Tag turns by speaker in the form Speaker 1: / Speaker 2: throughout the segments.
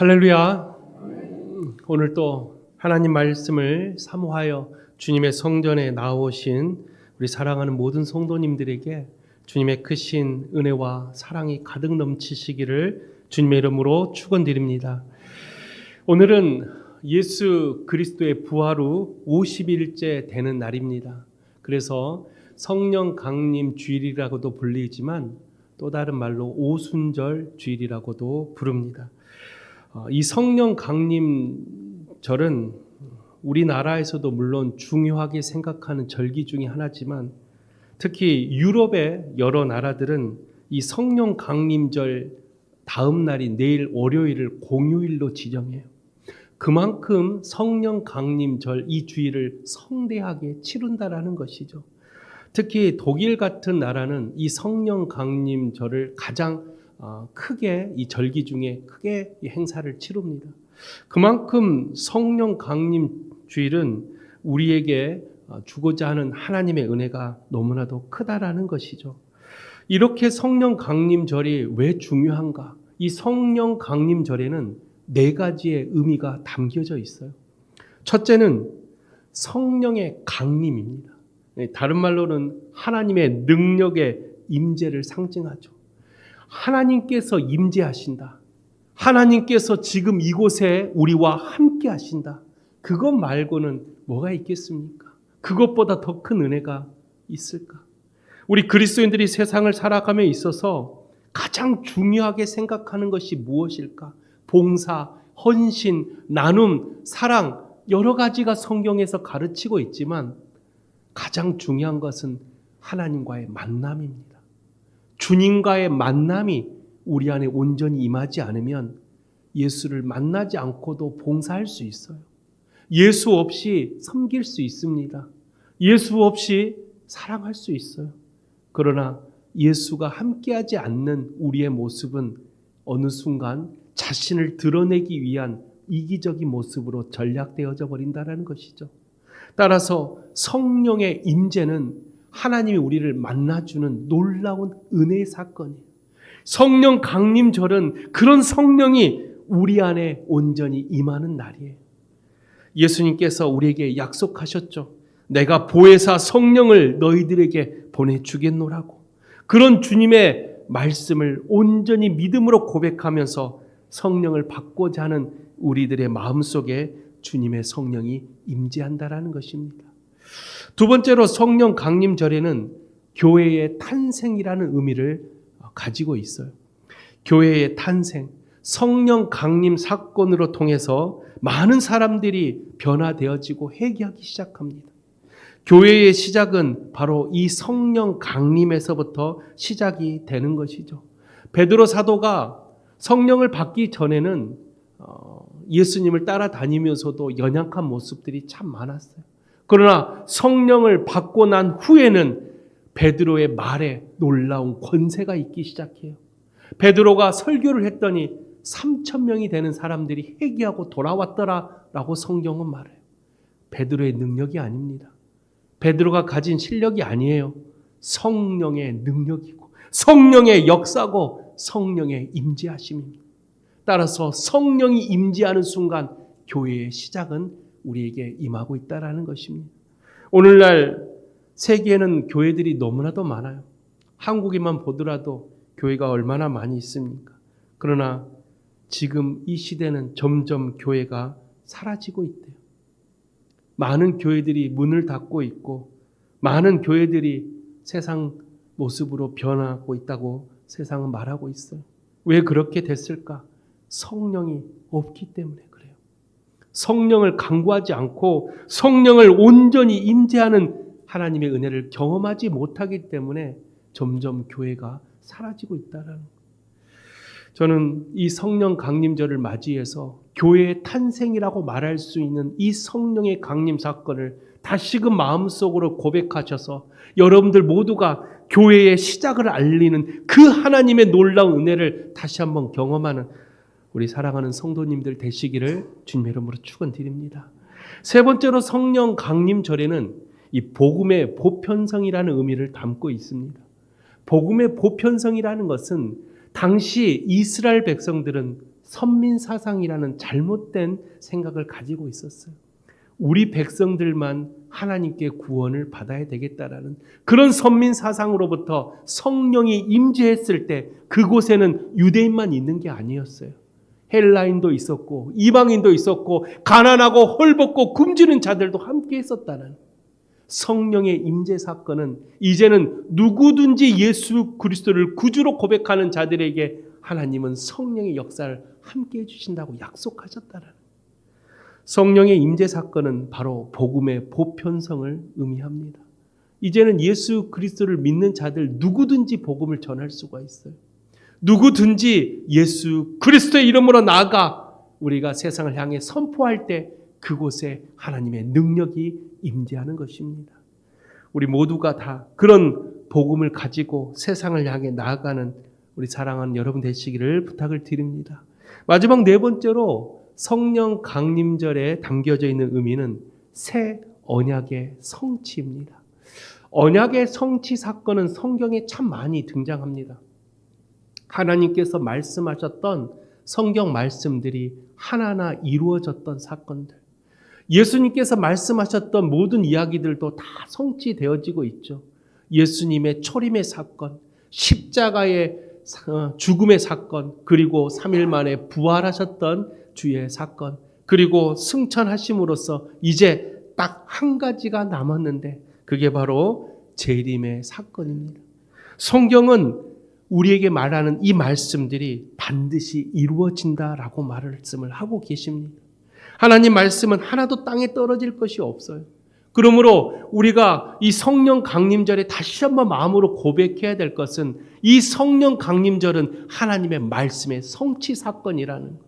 Speaker 1: 할렐루야. 오늘 또 하나님 말씀을 사모하여 주님의 성전에 나오신 우리 사랑하는 모든 성도님들에게 주님의 크신 은혜와 사랑이 가득 넘치시기를 주님의 이름으로 축원드립니다. 오늘은 예수 그리스도의 부활 후 50일째 되는 날입니다. 그래서 성령 강림 주일이라고도 불리지만 또 다른 말로 오순절 주일이라고도 부릅니다. 이 성령 강림절은 우리나라에서도 물론 중요하게 생각하는 절기 중에 하나지만 특히 유럽의 여러 나라들은 이 성령 강림절 다음 날인 내일 월요일을 공휴일로 지정해요. 그만큼 성령 강림절 이 주일을 성대하게 치른다라는 것이죠. 특히 독일 같은 나라는 이 성령 강림절을 가장 크게 이 절기 중에 크게 이 행사를 치릅니다. 그만큼 성령 강림 주일은 우리에게 주고자 하는 하나님의 은혜가 너무나도 크다라는 것이죠. 이렇게 성령 강림절이 왜 중요한가? 이 성령 강림절에는 4가지의 의미가 담겨져 있어요. 첫째는 성령의 강림입니다. 다른 말로는 하나님의 능력의 임재를 상징하죠. 하나님께서 임재하신다. 하나님께서 지금 이곳에 우리와 함께 하신다. 그것 말고는 뭐가 있겠습니까? 그것보다 더 큰 은혜가 있을까? 우리 그리스도인들이 세상을 살아감에 있어서 가장 중요하게 생각하는 것이 무엇일까? 봉사, 헌신, 나눔, 사랑 여러 가지가 성경에서 가르치고 있지만 가장 중요한 것은 하나님과의 만남입니다. 주님과의 만남이 우리 안에 온전히 임하지 않으면 예수를 만나지 않고도 봉사할 수 있어요. 예수 없이 섬길 수 있습니다. 예수 없이 사랑할 수 있어요. 그러나 예수가 함께하지 않는 우리의 모습은 어느 순간 자신을 드러내기 위한 이기적인 모습으로 전락되어져 버린다는 것이죠. 따라서 성령의 임재는 하나님이 우리를 만나주는 놀라운 은혜의 사건이에요. 성령 강림절은 그런 성령이 우리 안에 온전히 임하는 날이에요. 예수님께서 우리에게 약속하셨죠. 내가 보혜사 성령을 너희들에게 보내주겠노라고. 그런 주님의 말씀을 온전히 믿음으로 고백하면서 성령을 받고자 하는 우리들의 마음속에 주님의 성령이 임재한다라는 것입니다. 두 번째로 성령 강림절에는 교회의 탄생이라는 의미를 가지고 있어요. 교회의 탄생, 성령 강림 사건으로 통해서 많은 사람들이 변화되어지고 회개하기 시작합니다. 교회의 시작은 바로 이 성령 강림에서부터 시작이 되는 것이죠. 베드로 사도가 성령을 받기 전에는 예수님을 따라다니면서도 연약한 모습들이 참 많았어요. 그러나 성령을 받고 난 후에는 베드로의 말에 놀라운 권세가 있기 시작해요. 베드로가 설교를 했더니 3,000명이 되는 사람들이 회개하고 돌아왔더라라고 성경은 말해요. 베드로의 능력이 아닙니다. 베드로가 가진 실력이 아니에요. 성령의 능력이고 성령의 역사고 성령의 임재하심입니다. 따라서 성령이 임재하는 순간 교회의 시작은 우리에게 임하고 있다는 것입니다. 오늘날 세계에는 교회들이 너무나도 많아요. 한국에만 보더라도 교회가 얼마나 많이 있습니까? 그러나 지금 이 시대는 점점 교회가 사라지고 있대요. 많은 교회들이 문을 닫고 있고 많은 교회들이 세상 모습으로 변하고 있다고 세상은 말하고 있어요. 왜 그렇게 됐을까? 성령이 없기 때문에 그래요. 성령을 간구하지 않고 성령을 온전히 임재하는 하나님의 은혜를 경험하지 못하기 때문에 점점 교회가 사라지고 있다는 거예요. 저는 이 성령 강림절을 맞이해서 교회의 탄생이라고 말할 수 있는 이 성령의 강림 사건을 다시금 마음속으로 고백하셔서 여러분들 모두가 교회의 시작을 알리는 그 하나님의 놀라운 은혜를 다시 한번 경험하는 우리 사랑하는 성도님들 되시기를 주님의 이름으로 축원드립니다. 세 번째로 성령 강림절에는 이 복음의 보편성이라는 의미를 담고 있습니다. 복음의 보편성이라는 것은 당시 이스라엘 백성들은 선민사상이라는 잘못된 생각을 가지고 있었어요. 우리 백성들만 하나님께 구원을 받아야 되겠다라는 그런 선민사상으로부터 성령이 임재했을 때 그곳에는 유대인만 있는 게 아니었어요. 헬라인도 있었고 이방인도 있었고 가난하고 헐벗고 굶주린 자들도 함께 있었다는 성령의 임재 사건은 이제는 누구든지 예수 그리스도를 구주로 고백하는 자들에게 하나님은 성령의 역사를 함께 해주신다고 약속하셨다는 성령의 임재 사건은 바로 복음의 보편성을 의미합니다. 이제는 예수 그리스도를 믿는 자들 누구든지 복음을 전할 수가 있어요. 누구든지 예수 그리스도의 이름으로 나아가 우리가 세상을 향해 선포할 때 그곳에 하나님의 능력이 임재하는 것입니다. 우리 모두가 다 그런 복음을 가지고 세상을 향해 나아가는 우리 사랑하는 여러분 되시기를 부탁을 드립니다. 마지막 네 번째로 성령 강림절에 담겨져 있는 의미는 새 언약의 성취입니다. 언약의 성취 사건은 성경에 참 많이 등장합니다. 하나님께서 말씀하셨던 성경 말씀들이 하나하나 이루어졌던 사건들, 예수님께서 말씀하셨던 모든 이야기들도 다 성취되어지고 있죠. 예수님의 초림의 사건, 십자가의 죽음의 사건, 그리고 3일 만에 부활하셨던 주의 사건, 그리고 승천하심으로써 이제 딱 한 가지가 남았는데 그게 바로 재림의 사건입니다. 성경은 우리에게 말하는 이 말씀들이 반드시 이루어진다라고 말씀을 하고 계십니다. 하나님 말씀은 하나도 땅에 떨어질 것이 없어요. 그러므로 우리가 이 성령 강림절에 다시 한번 마음으로 고백해야 될 것은 이 성령 강림절은 하나님의 말씀의 성취 사건이라는 것.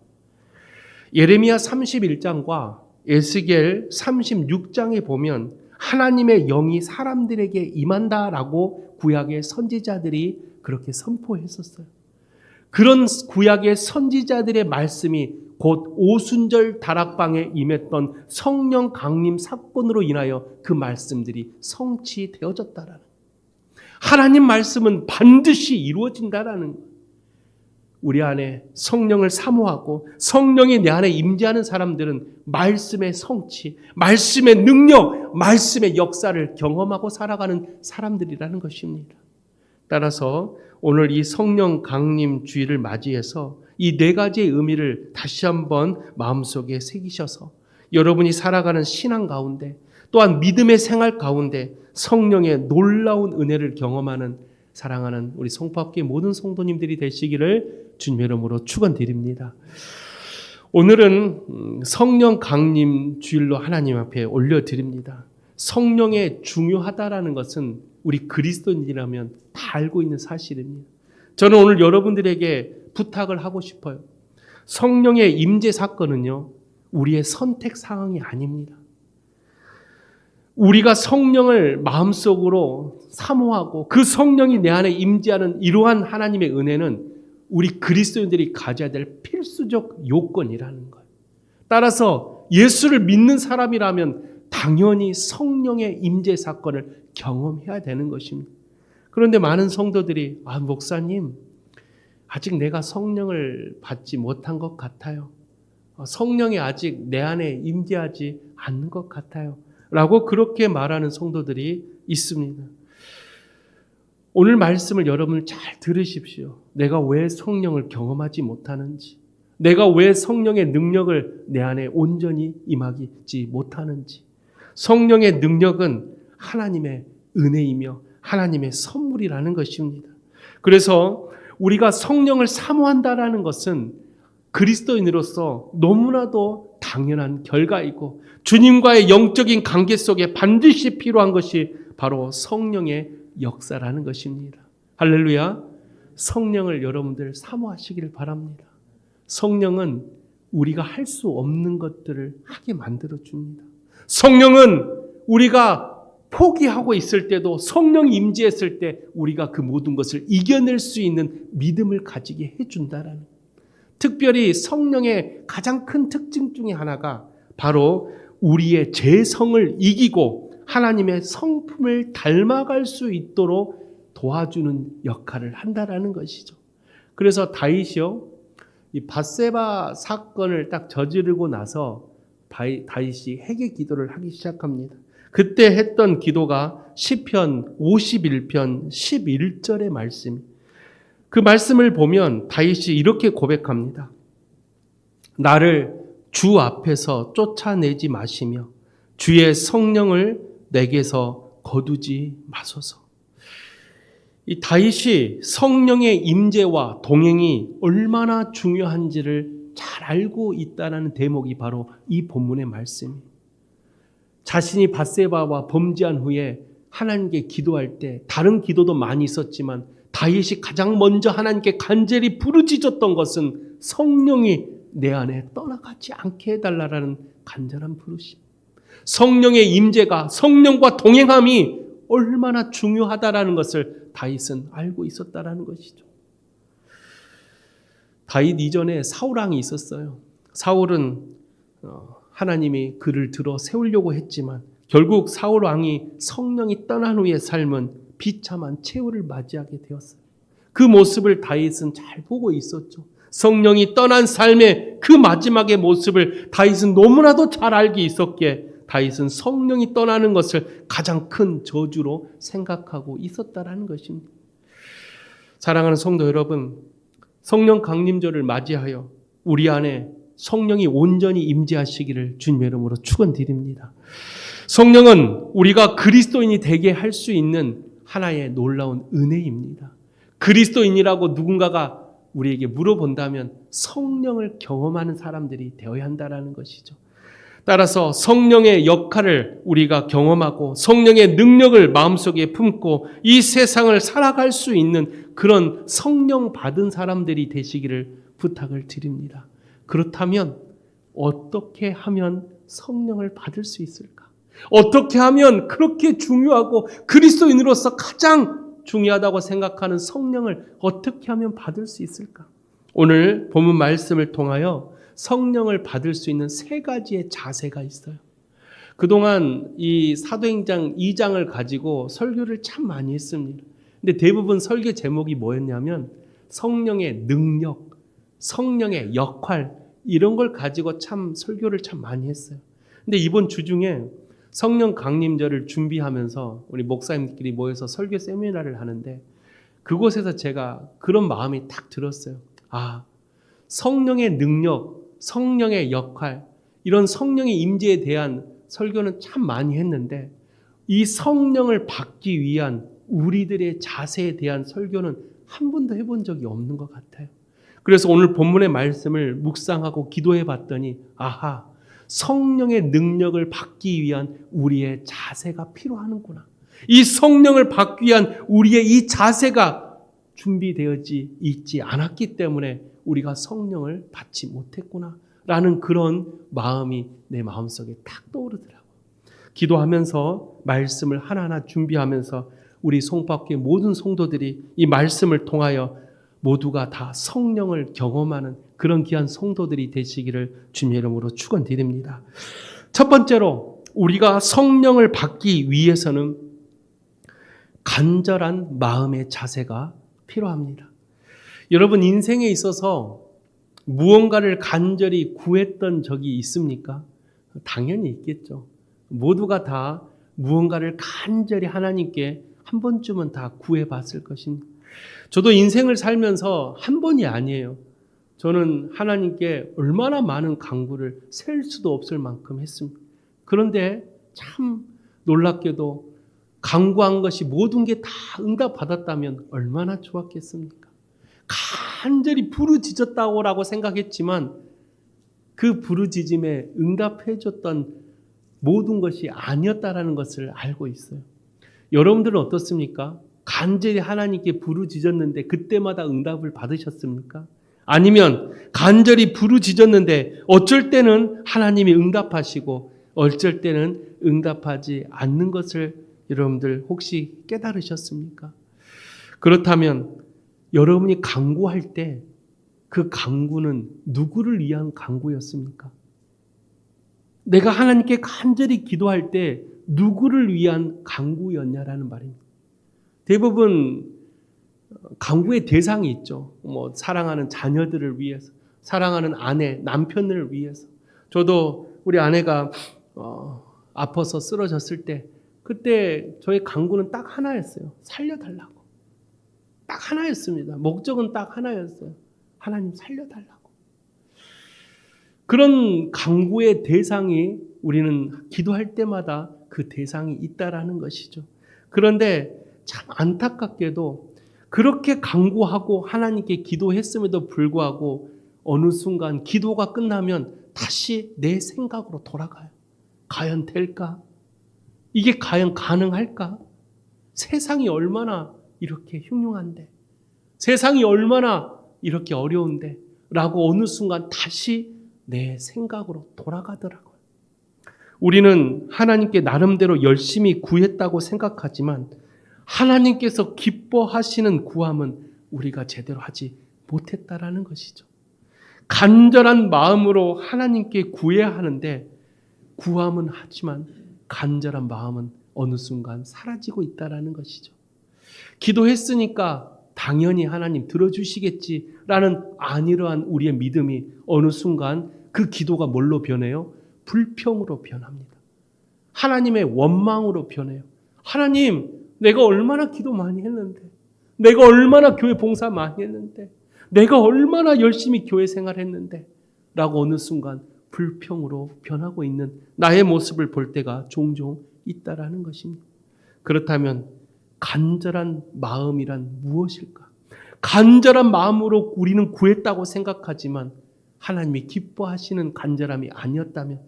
Speaker 1: 예레미야 31장과 에스겔 36장에 보면 하나님의 영이 사람들에게 임한다라고 구약의 선지자들이 그렇게 선포했었어요. 그런 구약의 선지자들의 말씀이 곧 오순절 다락방에 임했던 성령 강림 사건으로 인하여 그 말씀들이 성취되어졌다라는 하나님 말씀은 반드시 이루어진다라는 우리 안에 성령을 사모하고 성령이 내 안에 임재하는 사람들은 말씀의 성취, 말씀의 능력, 말씀의 역사를 경험하고 살아가는 사람들이라는 것입니다. 따라서 오늘 이 성령 강림 주일을 맞이해서 이 네 가지의 의미를 다시 한번 마음속에 새기셔서 여러분이 살아가는 신앙 가운데 또한 믿음의 생활 가운데 성령의 놀라운 은혜를 경험하는 사랑하는 우리 성포학교의 모든 성도님들이 되시기를 주님의 이름으로 축원드립니다. 오늘은 성령 강림 주일로 하나님 앞에 올려드립니다. 성령의 중요하다라는 것은 우리 그리스도인이라면 다 알고 있는 사실입니다. 저는 오늘 여러분들에게 부탁을 하고 싶어요. 성령의 임재 사건은요, 우리의 선택 상황이 아닙니다. 우리가 성령을 마음속으로 사모하고 그 성령이 내 안에 임재하는 이러한 하나님의 은혜는 우리 그리스도인들이 가져야 될 필수적 요건이라는 거예요. 따라서 예수를 믿는 사람이라면 당연히 성령의 임재 사건을 경험해야 되는 것입니다. 그런데 많은 성도들이 목사님 아직 내가 성령을 받지 못한 것 같아요. 성령이 아직 내 안에 임재하지 않는 것 같아요. 라고 그렇게 말하는 성도들이 있습니다. 오늘 말씀을 여러분 잘 들으십시오. 내가 왜 성령을 경험하지 못하는지, 내가 왜 성령의 능력을 내 안에 온전히 임하지 못하는지. 성령의 능력은 하나님의 은혜이며 하나님의 선물이라는 것입니다. 그래서 우리가 성령을 사모한다라는 것은 그리스도인으로서 너무나도 당연한 결과이고 주님과의 영적인 관계 속에 반드시 필요한 것이 바로 성령의 역사라는 것입니다. 할렐루야. 성령을 여러분들 사모하시기를 바랍니다. 성령은 우리가 할 수 없는 것들을 하게 만들어 줍니다. 성령은 우리가 포기하고 있을 때도 성령이 임재했을 때 우리가 그 모든 것을 이겨낼 수 있는 믿음을 가지게 해준다라는, 특별히 성령의 가장 큰 특징 중에 하나가 바로 우리의 죄성을 이기고 하나님의 성품을 닮아갈 수 있도록 도와주는 역할을 한다라는 것이죠. 그래서 다윗이요, 이 밧세바 사건을 딱 저지르고 나서 다윗이 회개 기도를 하기 시작합니다. 그때 했던 기도가 시편 51편 11절의 말씀. 그 말씀을 보면 다윗이 이렇게 고백합니다. 나를 주 앞에서 쫓아내지 마시며 주의 성령을 내게서 거두지 마소서. 이 다윗이 성령의 임재와 동행이 얼마나 중요한지를 잘 알고 있다는 대목이 바로 이 본문의 말씀이에요. 자신이 밧세바와 범죄한 후에 하나님께 기도할 때 다른 기도도 많이 있었지만 다윗이 가장 먼저 하나님께 간절히 부르짖었던 것은 성령이 내 안에 떠나가지 않게 해달라는 간절한 부르심. 성령의 임재가, 성령과 동행함이 얼마나 중요하다라는 것을 다윗은 알고 있었다라는 것이죠. 다윗 이전에 사울왕이 있었어요. 사울은 하나님이 그를 들어 세우려고 했지만 결국 사울왕이 성령이 떠난 후의 삶은 비참한 최후를 맞이하게 되었어요. 그 모습을 다윗은 잘 보고 있었죠. 성령이 떠난 삶의 그 마지막의 모습을 다윗은 너무나도 잘 알고 있었기에 다윗은 성령이 떠나는 것을 가장 큰 저주로 생각하고 있었다라는 것입니다. 사랑하는 성도 여러분, 성령 강림절을 맞이하여 우리 안에 성령이 온전히 임재하시기를 주님의 이름으로 축원드립니다. 성령은 우리가 그리스도인이 되게 할 수 있는 하나의 놀라운 은혜입니다. 그리스도인이라고 누군가가 우리에게 물어본다면 성령을 경험하는 사람들이 되어야 한다는 것이죠. 따라서 성령의 역할을 우리가 경험하고 성령의 능력을 마음속에 품고 이 세상을 살아갈 수 있는 그런 성령 받은 사람들이 되시기를 부탁을 드립니다. 그렇다면 어떻게 하면 성령을 받을 수 있을까? 어떻게 하면 그렇게 중요하고 그리스도인으로서 가장 중요하다고 생각하는 성령을 어떻게 하면 받을 수 있을까? 오늘 본문 말씀을 통하여 성령을 받을 수 있는 세 가지의 자세가 있어요. 그동안 이 사도행전 2장을 가지고 설교를 참 많이 했습니다. 근데 대부분 설교 제목이 뭐였냐면 성령의 능력, 성령의 역할 이런 걸 가지고 참 설교를 참 많이 했어요. 근데 이번 주 중에 성령 강림절을 준비하면서 우리 목사님들끼리 모여서 설교 세미나를 하는데 그곳에서 제가 그런 마음이 딱 들었어요. 성령의 능력, 성령의 역할, 이런 성령의 임재에 대한 설교는 참 많이 했는데 이 성령을 받기 위한 우리들의 자세에 대한 설교는 한 번도 해본 적이 없는 것 같아요. 그래서 오늘 본문의 말씀을 묵상하고 기도해 봤더니 성령의 능력을 받기 위한 우리의 자세가 필요하는구나. 이 성령을 받기 위한 우리의 이 자세가 준비되어지 있지 않았기 때문에 우리가 성령을 받지 못했구나 라는 그런 마음이 내 마음속에 탁 떠오르더라고요. 기도하면서 말씀을 하나하나 준비하면서 우리 송파교회 모든 성도들이 이 말씀을 통하여 모두가 다 성령을 경험하는 그런 귀한 성도들이 되시기를 주님의 이름으로 축원드립니다. 첫 번째로 우리가 성령을 받기 위해서는 간절한 마음의 자세가 필요합니다. 여러분 인생에 있어서 무언가를 간절히 구했던 적이 있습니까? 당연히 있겠죠. 모두가 다 무언가를 간절히 하나님께 한 번쯤은 다 구해봤을 것입니다. 저도 인생을 살면서 한 번이 아니에요. 저는 하나님께 얼마나 많은 간구를 셀 수도 없을 만큼 했습니다. 그런데 참 놀랍게도 간구한 것이 모든 게 다 응답받았다면 얼마나 좋았겠습니까? 간절히 부르짖었다고 생각했지만 그 부르짖음에 응답해줬던 모든 것이 아니었다라는 것을 알고 있어요. 여러분들은 어떻습니까? 간절히 하나님께 부르짖었는데 그때마다 응답을 받으셨습니까? 아니면 간절히 부르짖었는데 어쩔 때는 하나님이 응답하시고 어쩔 때는 응답하지 않는 것을 여러분들 혹시 깨달으셨습니까? 그렇다면 여러분이 간구할 때 그 간구는 누구를 위한 간구였습니까? 내가 하나님께 간절히 기도할 때 누구를 위한 간구였냐라는 말입니다. 대부분 간구의 대상이 있죠. 사랑하는 자녀들을 위해서, 사랑하는 아내, 남편을 위해서. 저도 우리 아내가 아파서 쓰러졌을 때 그때 저의 간구는 딱 하나였어요. 살려달라고. 딱 하나였습니다. 목적은 딱 하나였어요. 하나님 살려달라고. 그런 간구의 대상이 우리는 기도할 때마다 그 대상이 있다라는 것이죠. 그런데 참 안타깝게도 그렇게 간구하고 하나님께 기도했음에도 불구하고 어느 순간 기도가 끝나면 다시 내 생각으로 돌아가요. 과연 될까? 이게 과연 가능할까? 세상이 얼마나 이렇게 흉흉한데, 세상이 얼마나 이렇게 어려운데 라고 어느 순간 다시 내 생각으로 돌아가더라고요. 우리는 하나님께 나름대로 열심히 구했다고 생각하지만 하나님께서 기뻐하시는 구함은 우리가 제대로 하지 못했다라는 것이죠. 간절한 마음으로 하나님께 구해야 하는데 구함은 하지만 간절한 마음은 어느 순간 사라지고 있다라는 것이죠. 기도했으니까 당연히 하나님 들어주시겠지라는 안이러한 우리의 믿음이 어느 순간 그 기도가 뭘로 변해요? 불평으로 변합니다. 하나님의 원망으로 변해요. 하나님, 내가 얼마나 기도 많이 했는데, 내가 얼마나 교회 봉사 많이 했는데, 내가 얼마나 열심히 교회 생활했는데 라고 어느 순간 불평으로 변하고 있는 나의 모습을 볼 때가 종종 있다라는 것입니다. 그렇다면 간절한 마음이란 무엇일까? 간절한 마음으로 우리는 구했다고 생각하지만 하나님이 기뻐하시는 간절함이 아니었다면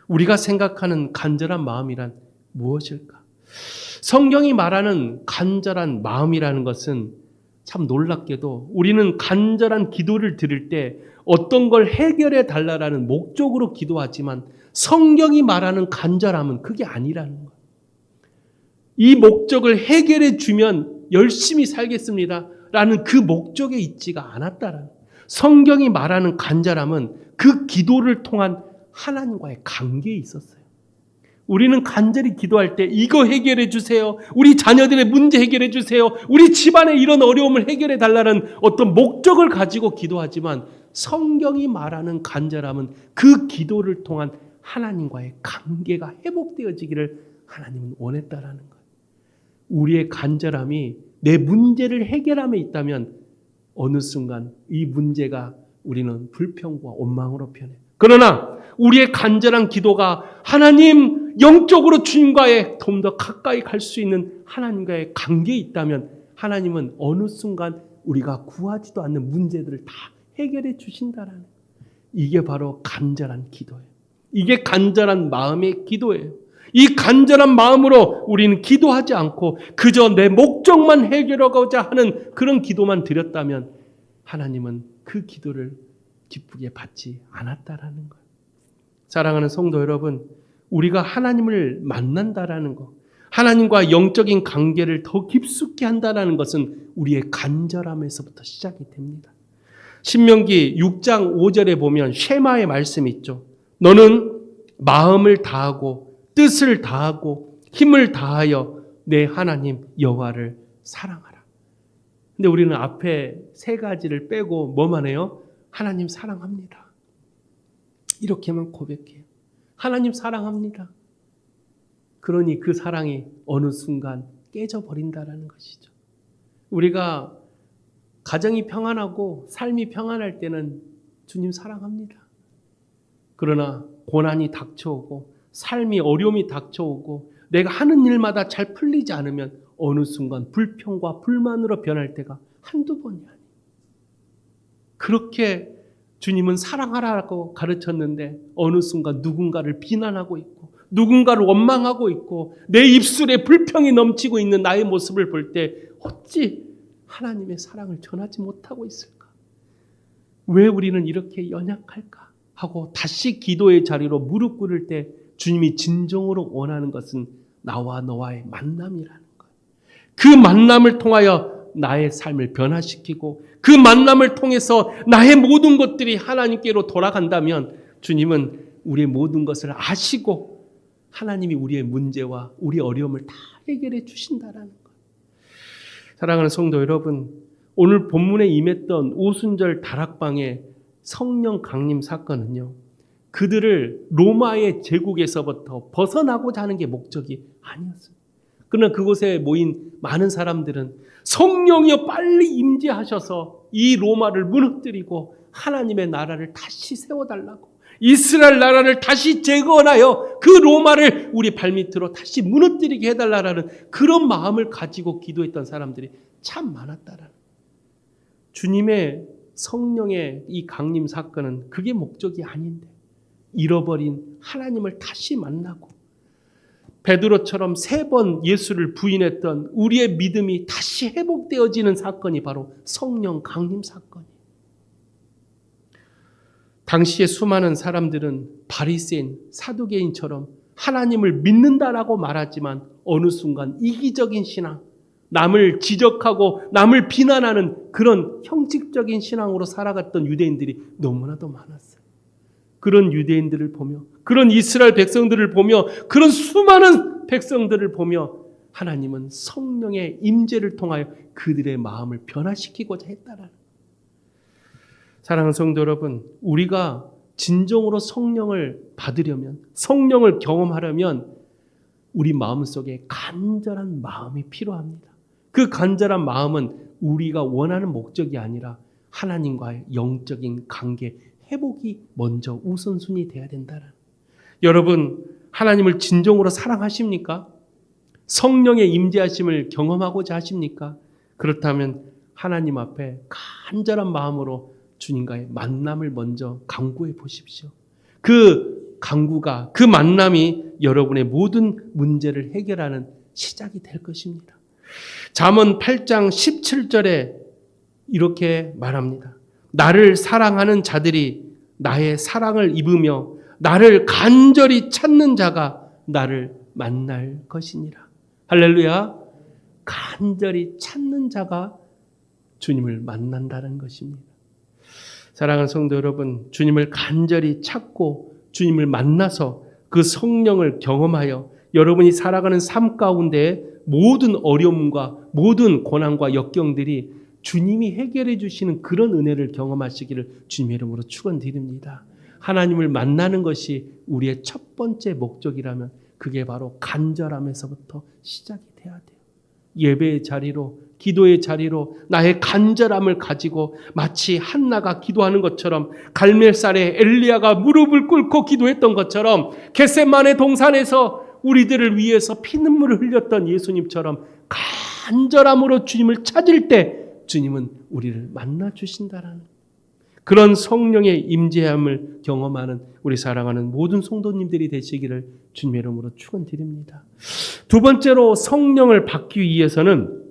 Speaker 1: 우리가 생각하는 간절한 마음이란 무엇일까? 성경이 말하는 간절한 마음이라는 것은 참 놀랍게도 우리는 간절한 기도를 드릴 때 어떤 걸 해결해 달라라는 목적으로 기도하지만 성경이 말하는 간절함은 그게 아니라는 거예요. 이 목적을 해결해 주면 열심히 살겠습니다 라는 그 목적에 있지가 않았다라는 거예요. 성경이 말하는 간절함은 그 기도를 통한 하나님과의 관계에 있었어요. 우리는 간절히 기도할 때 이거 해결해 주세요. 우리 자녀들의 문제 해결해 주세요. 우리 집안의 이런 어려움을 해결해 달라는 어떤 목적을 가지고 기도하지만 성경이 말하는 간절함은 그 기도를 통한 하나님과의 관계가 회복되어지기를 하나님은 원했다라는 거예요. 우리의 간절함이 내 문제를 해결함에 있다면 어느 순간 이 문제가 우리는 불평과 원망으로 변해요. 그러나 우리의 간절한 기도가 하나님 영적으로 주님과의 좀 더 가까이 갈 수 있는 하나님과의 관계에 있다면 하나님은 어느 순간 우리가 구하지도 않는 문제들을 다 해결해 주신다라는 거예요. 이게 바로 간절한 기도예요. 이게 간절한 마음의 기도예요. 이 간절한 마음으로 우리는 기도하지 않고 그저 내 목적만 해결하고자 하는 그런 기도만 드렸다면 하나님은 그 기도를 기쁘게 받지 않았다라는 거예요. 사랑하는 성도 여러분, 우리가 하나님을 만난다라는 것, 하나님과 영적인 관계를 더 깊숙이 한다라는 것은 우리의 간절함에서부터 시작이 됩니다. 신명기 6장 5절에 보면 쉐마의 말씀이 있죠. 너는 마음을 다하고 뜻을 다하고 힘을 다하여 내 하나님 여호와를 사랑하라. 근데 우리는 앞에 세 가지를 빼고 뭐만 해요? 하나님 사랑합니다. 이렇게만 고백해요. 하나님 사랑합니다. 그러니 그 사랑이 어느 순간 깨져버린다라는 것이죠. 우리가 가정이 평안하고 삶이 평안할 때는 주님 사랑합니다. 그러나 고난이 닥쳐오고 삶이 어려움이 닥쳐오고 내가 하는 일마다 잘 풀리지 않으면 어느 순간 불평과 불만으로 변할 때가 한두 번이 아니에요. 그렇게 주님은 사랑하라고 가르쳤는데 어느 순간 누군가를 비난하고 있고 누군가를 원망하고 있고 내 입술에 불평이 넘치고 있는 나의 모습을 볼 때 어찌 하나님의 사랑을 전하지 못하고 있을까? 왜 우리는 이렇게 연약할까? 하고 다시 기도의 자리로 무릎 꿇을 때 주님이 진정으로 원하는 것은 나와 너와의 만남이라는 거예요. 그 만남을 통하여 나의 삶을 변화시키고 그 만남을 통해서 나의 모든 것들이 하나님께로 돌아간다면 주님은 우리의 모든 것을 아시고 하나님이 우리의 문제와 우리의 어려움을 다 해결해 주신다라는 거예요. 사랑하는 성도 여러분, 오늘 본문에 임했던 오순절 다락방에 성령 강림 사건은요, 그들을 로마의 제국에서부터 벗어나고자 하는 게 목적이 아니었어요. 그러나 그곳에 모인 많은 사람들은 성령이여 빨리 임재하셔서 이 로마를 무너뜨리고 하나님의 나라를 다시 세워달라고, 이스라엘 나라를 다시 재건하여 그 로마를 우리 발밑으로 다시 무너뜨리게 해달라는 그런 마음을 가지고 기도했던 사람들이 참 많았다라는. 주님의 성령의 이 강림 사건은 그게 목적이 아닌데, 잃어버린 하나님을 다시 만나고 베드로처럼 3번 예수를 부인했던 우리의 믿음이 다시 회복되어지는 사건이 바로 성령 강림 사건이에요. 당시에 수많은 사람들은 바리새인, 사두개인처럼 하나님을 믿는다라고 말하지만 어느 순간 이기적인 신앙, 남을 지적하고 남을 비난하는 그런 형식적인 신앙으로 살아갔던 유대인들이 너무나도 많았어요. 그런 유대인들을 보며, 그런 이스라엘 백성들을 보며, 그런 수많은 백성들을 보며 하나님은 성령의 임재를 통하여 그들의 마음을 변화시키고자 했다라는. 사랑하는 성도 여러분, 우리가 진정으로 성령을 받으려면, 성령을 경험하려면 우리 마음속에 간절한 마음이 필요합니다. 그 간절한 마음은 우리가 원하는 목적이 아니라 하나님과의 영적인 관계 회복이 먼저 우선순위 돼야 된다는. 여러분, 하나님을 진정으로 사랑하십니까? 성령의 임재하심을 경험하고자 하십니까? 그렇다면 하나님 앞에 간절한 마음으로 주님과의 만남을 먼저 강구해 보십시오. 그 강구가, 그 만남이 여러분의 모든 문제를 해결하는 시작이 될 것입니다. 잠언 8장 17절에 이렇게 말합니다. 나를 사랑하는 자들이 나의 사랑을 입으며 나를 간절히 찾는 자가 나를 만날 것이니라. 할렐루야. 간절히 찾는 자가 주님을 만난다는 것입니다. 사랑하는 성도 여러분, 주님을 간절히 찾고 주님을 만나서 그 성령을 경험하여 여러분이 살아가는 삶 가운데 모든 어려움과 모든 고난과 역경들이 주님이 해결해 주시는 그런 은혜를 경험하시기를 주님의 이름으로 축원드립니다. 하나님을 만나는 것이 우리의 첫 번째 목적이라면 그게 바로 간절함에서부터 시작이 돼야 돼요. 예배의 자리로, 기도의 자리로 나의 간절함을 가지고 마치 한나가 기도하는 것처럼, 갈멜살에 엘리야가 무릎을 꿇고 기도했던 것처럼, 겟세마네 동산에서 우리들을 위해서 피눈물을 흘렸던 예수님처럼 간절함으로 주님을 찾을 때 주님은 우리를 만나 주신다라는 그런 성령의 임재함을 경험하는 우리 사랑하는 모든 성도님들이 되시기를 주님의 이름으로 축원드립니다. 두 번째로 성령을 받기 위해서는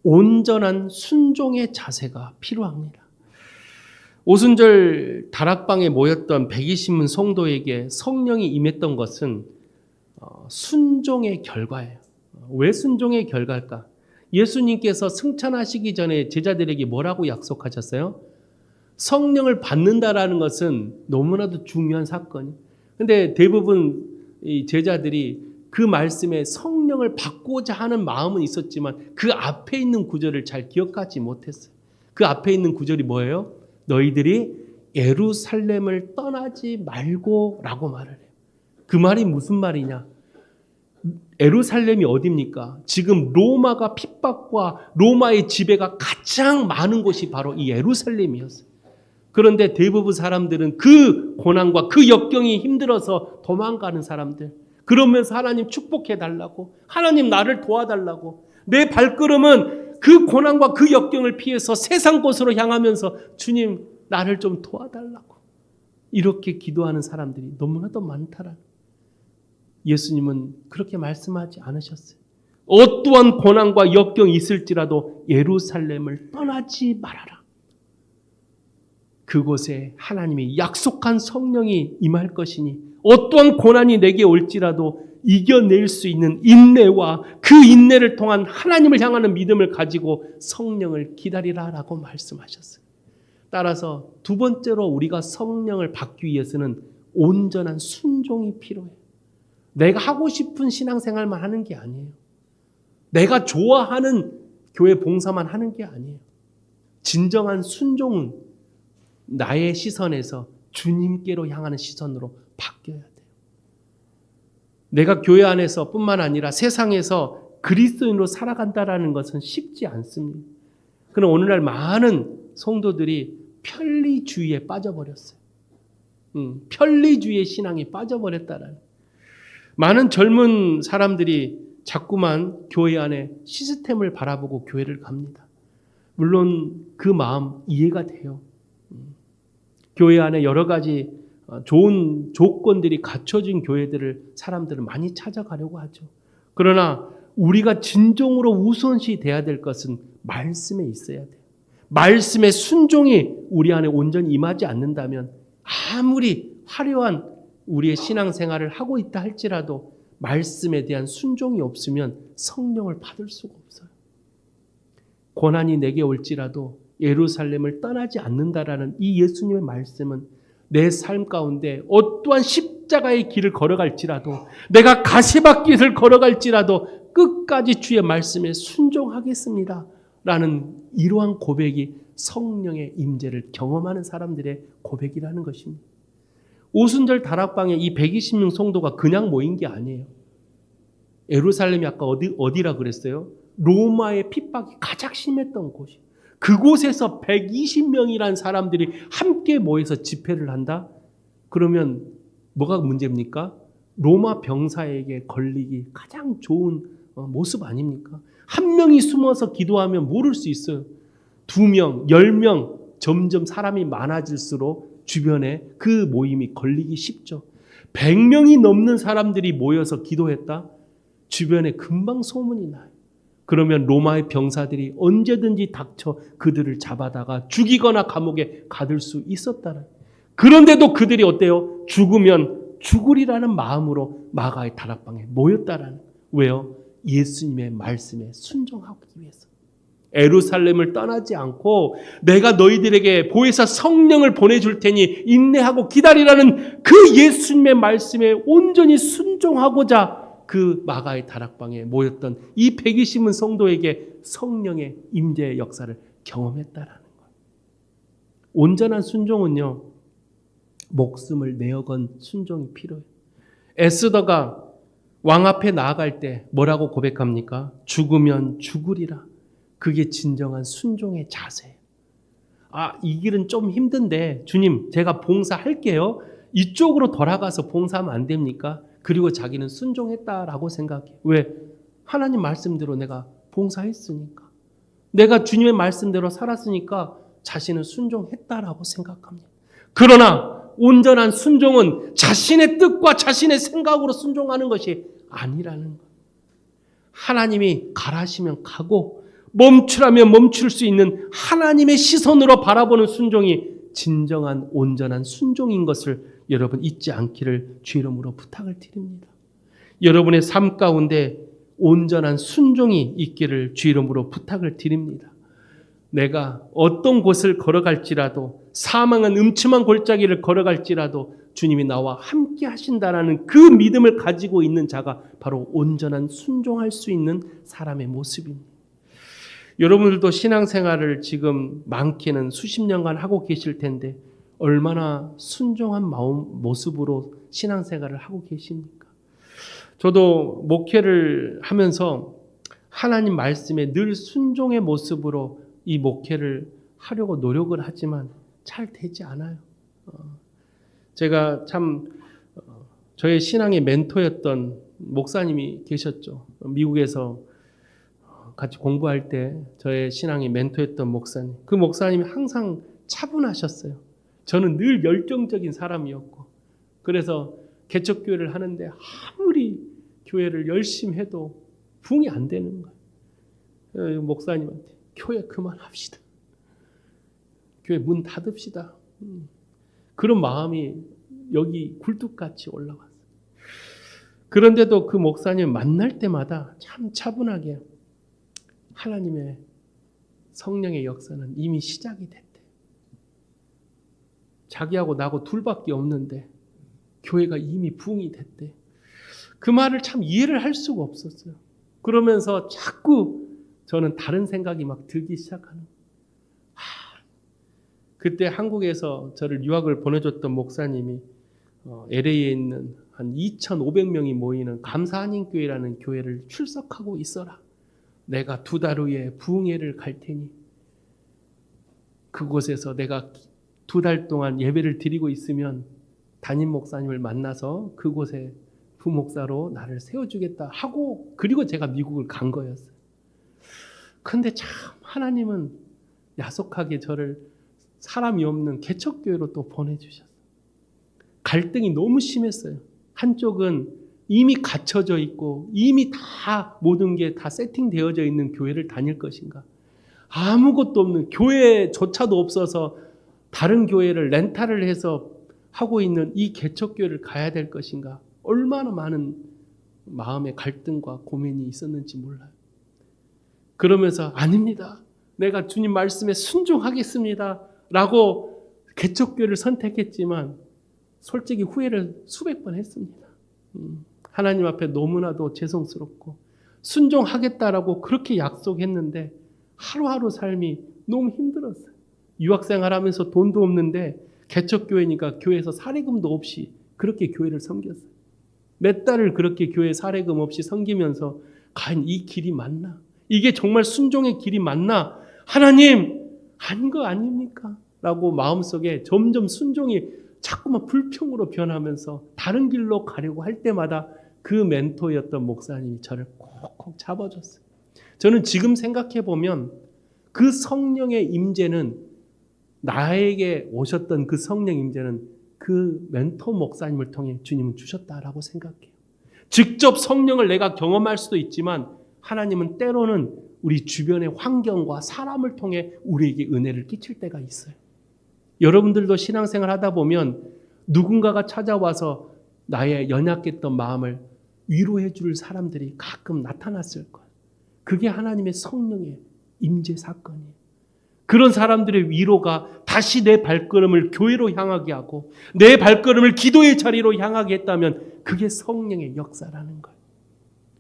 Speaker 1: 온전한 순종의 자세가 필요합니다. 오순절 다락방에 모였던 120문 성도에게 성령이 임했던 것은 순종의 결과예요. 왜 순종의 결과일까? 예수님께서 승천하시기 전에 제자들에게 뭐라고 약속하셨어요? 성령을 받는다라는 것은 너무나도 중요한 사건이에요. 근데 대부분 이 제자들이 그 말씀에 성령을 받고자 하는 마음은 있었지만 그 앞에 있는 구절을 잘 기억하지 못했어요. 그 앞에 있는 구절이 뭐예요? 너희들이 예루살렘을 떠나지 말고 라고 말을 해요. 그 말이 무슨 말이냐? 예루살렘이 어디입니까? 지금 로마가 핍박과 로마의 지배가 가장 많은 곳이 바로 이 예루살렘이었어요. 그런데 대부분 사람들은 그 고난과 그 역경이 힘들어서 도망가는 사람들, 그러면서 하나님 축복해 달라고, 하나님 나를 도와달라고, 내 발걸음은 그 고난과 그 역경을 피해서 세상 곳으로 향하면서 주님 나를 좀 도와달라고 이렇게 기도하는 사람들이 너무나도 많다라. 예수님은 그렇게 말씀하지 않으셨어요. 어떠한 고난과 역경이 있을지라도 예루살렘을 떠나지 말아라. 그곳에 하나님이 약속한 성령이 임할 것이니 어떠한 고난이 내게 올지라도 이겨낼 수 있는 인내와 그 인내를 통한 하나님을 향하는 믿음을 가지고 성령을 기다리라라고 말씀하셨어요. 따라서 두 번째로 우리가 성령을 받기 위해서는 온전한 순종이 필요해요. 내가 하고 싶은 신앙생활만 하는 게 아니에요. 내가 좋아하는 교회 봉사만 하는 게 아니에요. 진정한 순종은 나의 시선에서 주님께로 향하는 시선으로 바뀌어야 돼요. 내가 교회 안에서 뿐만 아니라 세상에서 그리스도인으로 살아간다라는 것은 쉽지 않습니다. 그러나 오늘날 많은 성도들이 편리주의에 빠져버렸어요. 편리주의의 신앙이 빠져버렸다라는. 많은 젊은 사람들이 자꾸만 교회 안에 시스템을 바라보고 교회를 갑니다. 물론 그 마음 이해가 돼요. 교회 안에 여러 가지 좋은 조건들이 갖춰진 교회들을 사람들은 많이 찾아가려고 하죠. 그러나 우리가 진정으로 우선시 돼야 될 것은 말씀에 있어야 돼요. 말씀의 순종이 우리 안에 온전히 임하지 않는다면 아무리 화려한 우리의 신앙생활을 하고 있다 할지라도 말씀에 대한 순종이 없으면 성령을 받을 수가 없어요. 고난이 내게 올지라도 예루살렘을 떠나지 않는다라는 이 예수님의 말씀은 내 삶 가운데 어떠한 십자가의 길을 걸어갈지라도 내가 가시밭길을 걸어갈지라도 끝까지 주의 말씀에 순종하겠습니다 라는 이러한 고백이 성령의 임재를 경험하는 사람들의 고백이라는 것입니다. 오순절 다락방에 이 120명 성도가 그냥 모인 게 아니에요. 예루살렘이 아까 어디라 그랬어요? 로마의 핍박이 가장 심했던 곳이. 그곳에서 120명이라는 사람들이 함께 모여서 집회를 한다? 그러면 뭐가 문제입니까? 로마 병사에게 걸리기 가장 좋은 모습 아닙니까? 한 명이 숨어서 기도하면 모를 수 있어요. 2명, 10명 점점 사람이 많아질수록 주변에 그 모임이 걸리기 쉽죠. 100명이 넘는 사람들이 모여서 기도했다? 주변에 금방 소문이 나요. 그러면 로마의 병사들이 언제든지 닥쳐 그들을 잡아다가 죽이거나 감옥에 가둘 수 있었다는. 그런데도 그들이 어때요? 죽으면 죽으리라는 마음으로 마가의 다락방에 모였다라는. 왜요? 예수님의 말씀에 순종하기 위해서. 예루살렘을 떠나지 않고 내가 너희들에게 보혜사 성령을 보내줄 테니 인내하고 기다리라는 그 예수님의 말씀에 온전히 순종하고자 그 마가의 다락방에 모였던 이 120은 성도에게 성령의 임재의 역사를 경험했다라는 거예요. 온전한 순종은요, 목숨을 내어건 순종이 필요해요. 에스더가 왕 앞에 나아갈 때 뭐라고 고백합니까? 죽으면 죽으리라. 그게 진정한 순종의 자세예요. 이 길은 좀 힘든데 주님 제가 봉사할게요. 이쪽으로 돌아가서 봉사하면 안 됩니까? 그리고 자기는 순종했다라고 생각해. 왜? 하나님 말씀대로 내가 봉사했으니까. 내가 주님의 말씀대로 살았으니까 자신은 순종했다라고 생각합니다. 그러나 온전한 순종은 자신의 뜻과 자신의 생각으로 순종하는 것이 아니라는 거예요. 하나님이 가라시면 가고 멈추라면 멈출 수 있는 하나님의 시선으로 바라보는 순종이 진정한 온전한 순종인 것을 여러분 잊지 않기를 주 이름으로 부탁을 드립니다. 여러분의 삶 가운데 온전한 순종이 있기를 주 이름으로 부탁을 드립니다. 내가 어떤 곳을 걸어갈지라도 사망은 음침한 골짜기를 걸어갈지라도 주님이 나와 함께 하신다라는 그 믿음을 가지고 있는 자가 바로 온전한 순종할 수 있는 사람의 모습입니다. 여러분들도 신앙생활을 지금 많게는 수십 년간 하고 계실 텐데 얼마나 순종한 모습으로 신앙생활을 하고 계십니까? 저도 목회를 하면서 하나님 말씀에 늘 순종의 모습으로 이 목회를 하려고 노력을 하지만 잘 되지 않아요. 제가 참 저의 신앙의 멘토였던 목사님이 계셨죠. 미국에서 같이 공부할 때 저의 신앙의 멘토였던 목사님. 그 목사님이 항상 차분하셨어요. 저는 늘 열정적인 사람이었고 그래서 개척교회를 하는데 아무리 교회를 열심히 해도 부응이 안 되는 거예요. 목사님한테 교회 그만합시다. 교회 문 닫읍시다. 그런 마음이 여기 굴뚝같이 올라왔어요. 그런데도 그 목사님 만날 때마다 참 차분하게 하나님의 성령의 역사는 이미 시작이 됐대. 자기하고 나하고 둘밖에 없는데 교회가 이미 부흥이 됐대. 그 말을 참 이해를 할 수가 없었어요. 그러면서 자꾸 저는 다른 생각이 막 들기 시작하는. 그때 한국에서 저를 유학을 보내줬던 목사님이 LA에 있는 한 2,500명이 모이는 감사한인교회라는 교회를 출석하고 있어라. 내가 2달 후에 부흥회를 갈 테니 그곳에서 내가 2달 동안 예배를 드리고 있으면 담임 목사님을 만나서 그곳에 부목사로 나를 세워주겠다 하고, 그리고 제가 미국을 간 거였어요. 근데 참 하나님은 야속하게 저를 사람이 없는 개척교회로 또 보내주셨어요. 갈등이 너무 심했어요. 한쪽은 이미 갇혀져 있고 이미 다 모든 게 다 세팅되어져 있는 교회를 다닐 것인가, 아무것도 없는 교회조차도 없어서 다른 교회를 렌탈을 해서 하고 있는 이 개척교회를 가야 될 것인가, 얼마나 많은 마음의 갈등과 고민이 있었는지 몰라요. 그러면서 아닙니다, 내가 주님 말씀에 순종하겠습니다 라고 개척교회를 선택했지만 솔직히 후회를 수백 번 했습니다. 하나님 앞에 너무나도 죄송스럽고, 순종하겠다라고 그렇게 약속했는데 하루하루 삶이 너무 힘들었어요. 유학생활하면서 돈도 없는데 개척교회니까 교회에서 사례금도 없이 그렇게 교회를 섬겼어요. 몇 달을 그렇게 교회 사례금 없이 섬기면서 과연 이 길이 맞나? 이게 정말 순종의 길이 맞나? 하나님, 한 거 아닙니까? 라고 마음속에 점점 순종이 자꾸만 불평으로 변하면서 다른 길로 가려고 할 때마다 그 멘토였던 목사님이 저를 콕콕 잡아줬어요. 저는 지금 생각해 보면 그 성령의 임재는, 나에게 오셨던 그 성령 임재는 그 멘토 목사님을 통해 주님은 주셨다라고 생각해요. 직접 성령을 내가 경험할 수도 있지만 하나님은 때로는 우리 주변의 환경과 사람을 통해 우리에게 은혜를 끼칠 때가 있어요. 여러분들도 신앙생활 하다 보면 누군가가 찾아와서 나의 연약했던 마음을 위로해 줄 사람들이 가끔 나타났을 거예요. 그게 하나님의 성령의 임재 사건이에요. 그런 사람들의 위로가 다시 내 발걸음을 교회로 향하게 하고 내 발걸음을 기도의 자리로 향하게 했다면 그게 성령의 역사라는 거예요.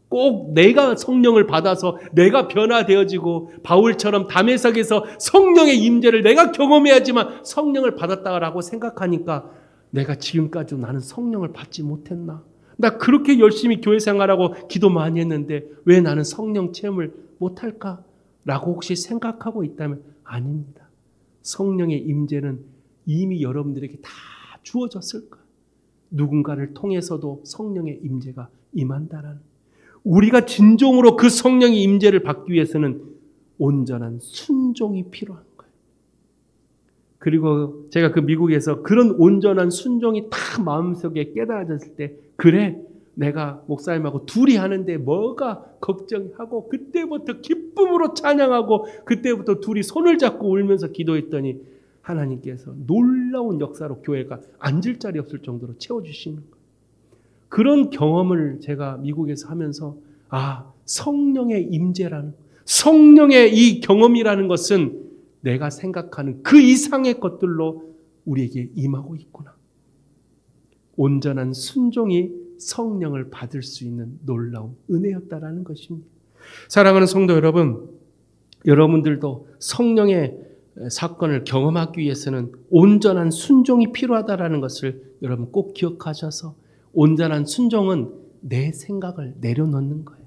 Speaker 1: 꼭 내가 성령을 받아서 내가 변화되어지고 바울처럼 다메섹에서 성령의 임재를 내가 경험해야지만 성령을 받았다라고 생각하니까 내가 지금까지 나는 성령을 받지 못했나? 나 그렇게 열심히 교회 생활하고 기도 많이 했는데 왜 나는 성령 체험을 못할까? 라고 혹시 생각하고 있다면 아닙니다. 성령의 임재는 이미 여러분들에게 다 주어졌을 거예요. 누군가를 통해서도 성령의 임재가 임한다라는, 우리가 진정으로 그 성령의 임재를 받기 위해서는 온전한 순종이 필요한 거예요. 그리고 제가 그 미국에서 그런 온전한 순종이 딱 마음속에 깨달아졌을 때, 그래, 내가 목사님하고 둘이 하는데 뭐가 걱정하고, 그때부터 기쁨으로 찬양하고 그때부터 둘이 손을 잡고 울면서 기도했더니 하나님께서 놀라운 역사로 교회가 앉을 자리 없을 정도로 채워주시는 거예요. 그런 경험을 제가 미국에서 하면서 성령의 임재라는, 성령의 이 경험이라는 것은 내가 생각하는 그 이상의 것들로 우리에게 임하고 있구나. 온전한 순종이 성령을 받을 수 있는 놀라운 은혜였다라는 것입니다. 사랑하는 성도 여러분, 여러분들도 성령의 사건을 경험하기 위해서는 온전한 순종이 필요하다라는 것을 여러분 꼭 기억하셔서, 온전한 순종은 내 생각을 내려놓는 거예요.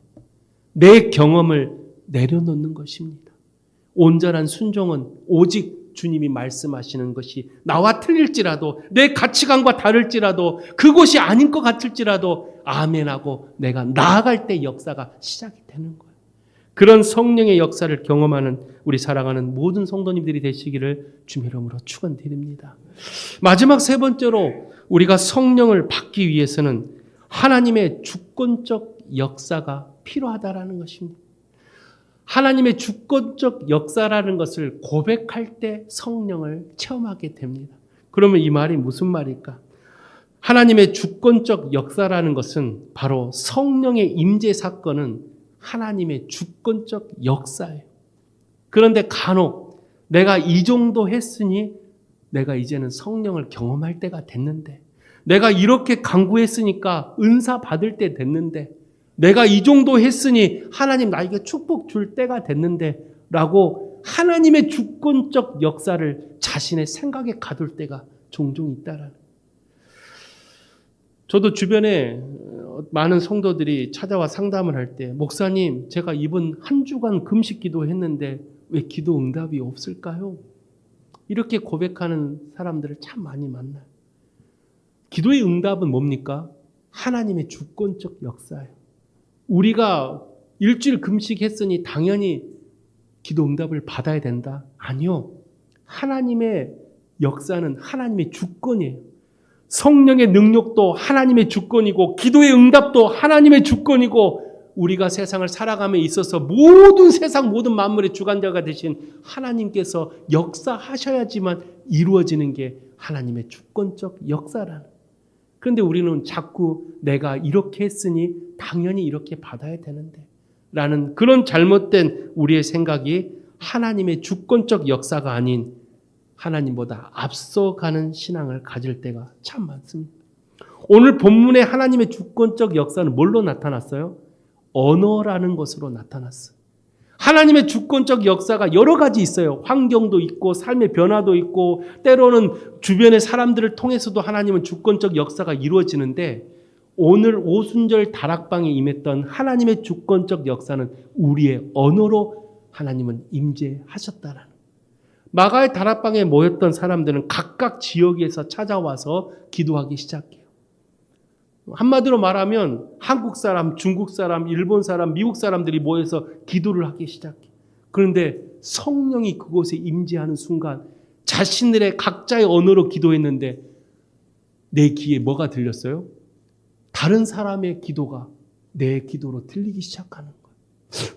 Speaker 1: 내 경험을 내려놓는 것입니다. 온전한 순종은 오직 주님이 말씀하시는 것이 나와 틀릴지라도, 내 가치관과 다를지라도, 그것이 아닌 것 같을지라도 아멘하고 내가 나아갈 때 역사가 시작이 되는 거예요. 그런 성령의 역사를 경험하는 우리 사랑하는 모든 성도님들이 되시기를 주님의 이름으로 축원드립니다. 마지막 세 번째로 우리가 성령을 받기 위해서는 하나님의 주권적 역사가 필요하다라는 것입니다. 하나님의 주권적 역사라는 것을 고백할 때 성령을 체험하게 됩니다. 그러면 이 말이 무슨 말일까? 하나님의 주권적 역사라는 것은 바로 성령의 임재 사건은 하나님의 주권적 역사예요. 그런데 간혹 내가 이 정도 했으니 내가 이제는 성령을 경험할 때가 됐는데, 내가 이렇게 간구했으니까 은사 받을 때 됐는데, 내가 이 정도 했으니 하나님 나에게 축복 줄 때가 됐는데 라고 하나님의 주권적 역사를 자신의 생각에 가둘 때가 종종 있다라는. 저도 주변에 많은 성도들이 찾아와 상담을 할 때, 목사님, 제가 이번 한 주간 금식 기도했는데 왜 기도 응답이 없을까요? 이렇게 고백하는 사람들을 참 많이 만나요. 기도의 응답은 뭡니까? 하나님의 주권적 역사예요. 우리가 일주일 금식했으니 당연히 기도 응답을 받아야 된다? 아니요. 하나님의 역사는 하나님의 주권이에요. 성령의 능력도 하나님의 주권이고 기도의 응답도 하나님의 주권이고 우리가 세상을 살아감에 있어서 모든 세상 모든 만물의 주관자가 되신 하나님께서 역사하셔야지만 이루어지는 게 하나님의 주권적 역사라는. 그런데 우리는 자꾸 내가 이렇게 했으니 당연히 이렇게 받아야 되는데 라는 그런 잘못된 우리의 생각이 하나님의 주권적 역사가 아닌 하나님보다 앞서가는 신앙을 가질 때가 참 많습니다. 오늘 본문에 하나님의 주권적 역사는 뭘로 나타났어요? 언어라는 것으로 나타났어요. 하나님의 주권적 역사가 여러 가지 있어요. 환경도 있고 삶의 변화도 있고 때로는 주변의 사람들을 통해서도 하나님은 주권적 역사가 이루어지는데 오늘 오순절 다락방에 임했던 하나님의 주권적 역사는 우리의 언어로 하나님은 임재하셨다라는. 마가의 다락방에 모였던 사람들은 각각 지역에서 찾아와서 기도하기 시작해요. 한마디로 말하면 한국 사람, 중국 사람, 일본 사람, 미국 사람들이 모여서 기도를 하기 시작해요. 그런데 성령이 그곳에 임재하는 순간 자신들의 각자의 언어로 기도했는데 내 귀에 뭐가 들렸어요? 다른 사람의 기도가 내 기도로 들리기 시작하는 거예요.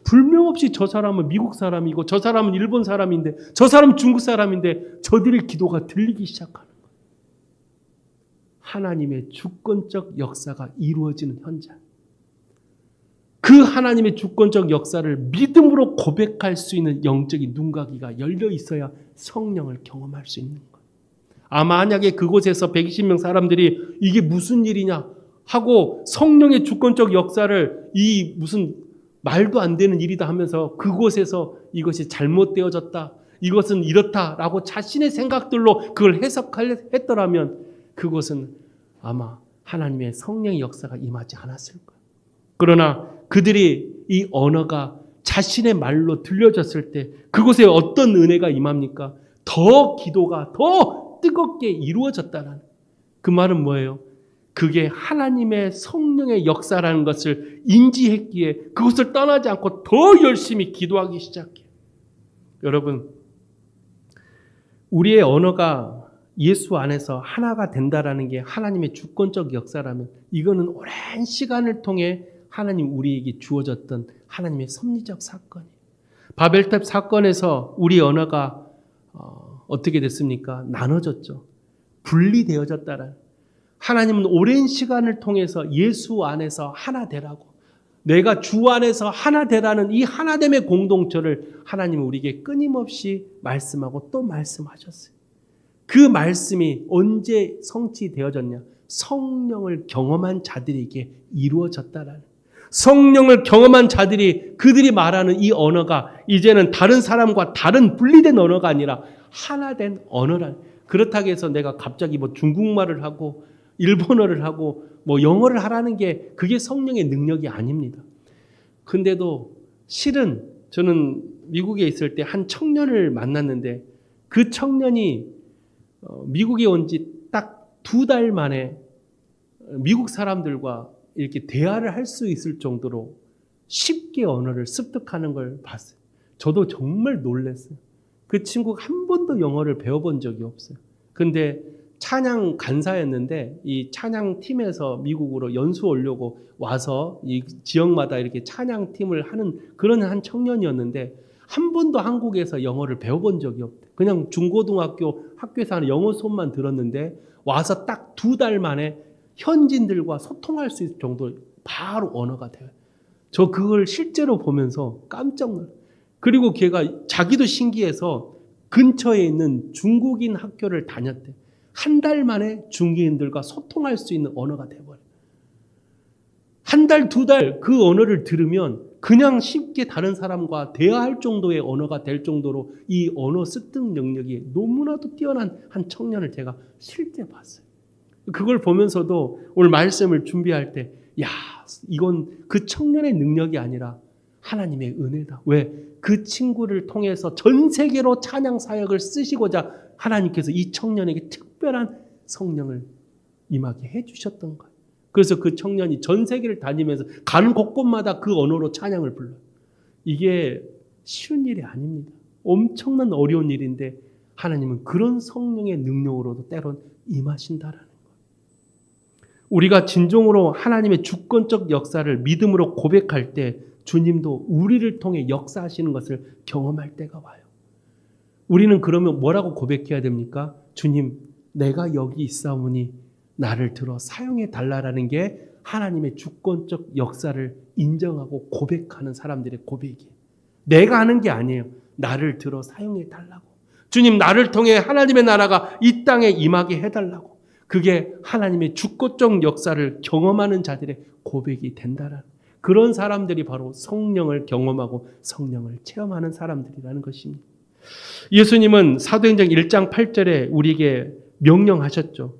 Speaker 1: 불명없이 저 사람은 미국 사람이고 저 사람은 일본 사람인데 저 사람은 중국 사람인데 저들의 기도가 들리기 시작하는 거예요. 하나님의 주권적 역사가 이루어지는 현장. 그 하나님의 주권적 역사를 믿음으로 고백할 수 있는 영적인 눈가기가 열려 있어야 성령을 경험할 수 있는 거예요. 만약에 그곳에서 120명 사람들이 이게 무슨 일이냐 하고 성령의 주권적 역사를 이 무슨 말도 안 되는 일이다 하면서 그곳에서 이것이 잘못되어졌다, 이것은 이렇다라고 자신의 생각들로 그걸 해석했더라면 그것은 아마 하나님의 성령의 역사가 임하지 않았을 거예요. 그러나 그들이 이 언어가 자신의 말로 들려졌을 때 그곳에 어떤 은혜가 임합니까? 더 기도가 더 뜨겁게 이루어졌다는. 그 말은 뭐예요? 그게 하나님의 성령의 역사라는 것을 인지했기에 그것을 떠나지 않고 더 열심히 기도하기 시작해요. 여러분, 우리의 언어가 예수 안에서 하나가 된다라는 게 하나님의 주권적 역사라면 이거는 오랜 시간을 통해 하나님 우리에게 주어졌던 하나님의 섭리적 사건이에요. 바벨탑 사건에서 우리 언어가 어떻게 됐습니까? 나눠졌죠. 분리되어졌다라는. 하나님은 오랜 시간을 통해서 예수 안에서 하나 되라고, 내가 주 안에서 하나 되라는 이 하나됨의 공동체를 하나님은 우리에게 끊임없이 말씀하고 또 말씀하셨어요. 그 말씀이 언제 성취되어졌냐? 성령을 경험한 자들에게 이루어졌다라는. 성령을 경험한 자들이 그들이 말하는 이 언어가 이제는 다른 사람과 다른 분리된 언어가 아니라 하나된 언어란. 그렇다고 해서 내가 갑자기 뭐 중국말을 하고 일본어를 하고 뭐 영어를 하라는 게 그게 성령의 능력이 아닙니다. 근데도 실은 저는 미국에 있을 때 한 청년을 만났는데 그 청년이 미국에 온 지 딱 2달 만에 미국 사람들과 이렇게 대화를 할 수 있을 정도로 쉽게 언어를 습득하는 걸 봤어요. 저도 정말 놀랐어요. 그 친구가 한 번도 영어를 배워본 적이 없어요. 근데 찬양 간사였는데 이 찬양 팀에서 미국으로 연수 오려고 와서 이 지역마다 이렇게 찬양 팀을 하는 그런 한 청년이었는데 한 번도 한국에서 영어를 배워본 적이 없대. 그냥 중고등학교 학교에서 하는 영어 수업만 들었는데 와서 딱 2달 만에 현지인들과 소통할 수 있을 정도로 바로 언어가 돼요. 저 그걸 실제로 보면서 깜짝 놀랐어요. 그리고 걔가 자기도 신기해서 근처에 있는 중국인 학교를 다녔대. 한 달 만에 중국인들과 소통할 수 있는 언어가 돼버려요. 한 달, 2달 그 언어를 들으면 그냥 쉽게 다른 사람과 대화할 정도의 언어가 될 정도로 이 언어 습득 능력이 너무나도 뛰어난 한 청년을 제가 실제 봤어요. 그걸 보면서도 오늘 말씀을 준비할 때, 이건 그 청년의 능력이 아니라 하나님의 은혜다. 왜? 그 친구를 통해서 전 세계로 찬양 사역을 쓰시고자 하나님께서 이 청년에게 특별한 성령을 임하게 해주셨던 거예요. 그래서 그 청년이 전 세계를 다니면서 가는 곳곳마다 그 언어로 찬양을 불러요. 이게 쉬운 일이 아닙니다. 엄청난 어려운 일인데 하나님은 그런 성령의 능력으로도 때론 임하신다라는 거예요. 우리가 진정으로 하나님의 주권적 역사를 믿음으로 고백할 때 주님도 우리를 통해 역사하시는 것을 경험할 때가 와요. 우리는 그러면 뭐라고 고백해야 됩니까? 주님, 내가 여기 있사오니 나를 들어 사용해 달라라는 게 하나님의 주권적 역사를 인정하고 고백하는 사람들의 고백이에요. 내가 하는 게 아니에요. 나를 들어 사용해 달라고. 주님, 나를 통해 하나님의 나라가 이 땅에 임하게 해달라고. 그게 하나님의 주권적 역사를 경험하는 자들의 고백이 된다라는, 그런 사람들이 바로 성령을 경험하고 성령을 체험하는 사람들이라는 것입니다. 예수님은 사도행전 1장 8절에 우리에게 명령하셨죠.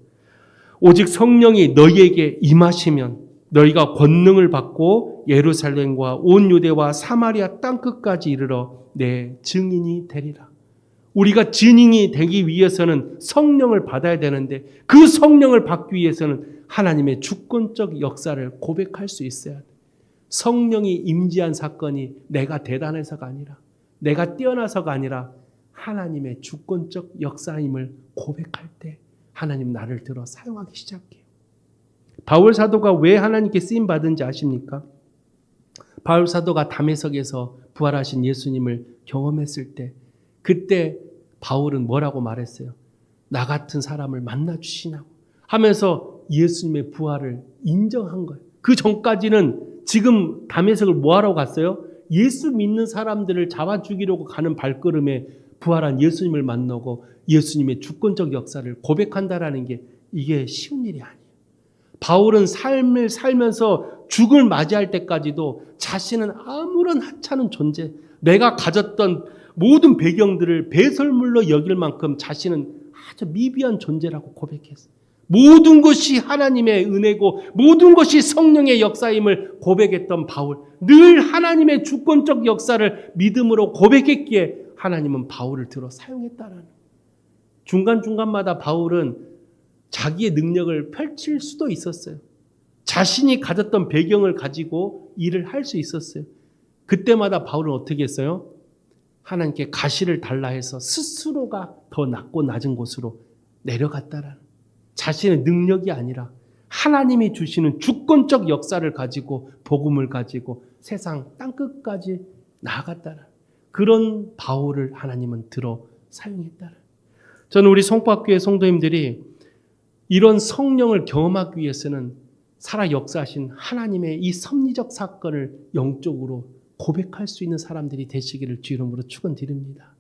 Speaker 1: 오직 성령이 너희에게 임하시면 너희가 권능을 받고 예루살렘과 온 유대와 사마리아 땅끝까지 이르러 내 증인이 되리라. 우리가 증인이 되기 위해서는 성령을 받아야 되는데 그 성령을 받기 위해서는 하나님의 주권적 역사를 고백할 수 있어야 돼. 성령이 임재한 사건이 내가 대단해서가 아니라, 내가 뛰어나서가 아니라 하나님의 주권적 역사임을 고백할 때 하나님 나를 들어 사용하기 시작해요. 바울 사도가 왜 하나님께 쓰임 받은지 아십니까? 바울 사도가 담에색에서 부활하신 예수님을 경험했을 때, 그때 바울은 뭐라고 말했어요? 나 같은 사람을 만나 주시냐고 하면서 예수님의 부활을 인정한 거예요. 그 전까지는 지금 담에색을 뭐하러 갔어요? 예수 믿는 사람들을 잡아 죽이려고 가는 발걸음에 부활한 예수님을 만나고 예수님의 주권적 역사를 고백한다라는 게 이게 쉬운 일이 아니에요. 바울은 삶을 살면서 죽을 맞이할 때까지도 자신은 아무런 하찮은 존재, 내가 가졌던 모든 배경들을 배설물로 여길 만큼 자신은 아주 미비한 존재라고 고백했어요. 모든 것이 하나님의 은혜고 모든 것이 성령의 역사임을 고백했던 바울, 늘 하나님의 주권적 역사를 믿음으로 고백했기에 하나님은 바울을 들어 사용했다라는, 중간중간마다 바울은 자기의 능력을 펼칠 수도 있었어요. 자신이 가졌던 배경을 가지고 일을 할 수 있었어요. 그때마다 바울은 어떻게 했어요? 하나님께 가시를 달라 해서 스스로가 더 낮고 낮은 곳으로 내려갔다라는, 자신의 능력이 아니라 하나님이 주시는 주권적 역사를 가지고 복음을 가지고 세상 땅끝까지 나아갔다라는, 그런 바울을 하나님은 들어 사용했다라는. 저는 우리 송파교회 성도님들이 이런 성령을 경험하기 위해서는 살아 역사하신 하나님의 이 섭리적 사건을 영적으로 고백할 수 있는 사람들이 되시기를 주 이름으로 축원드립니다.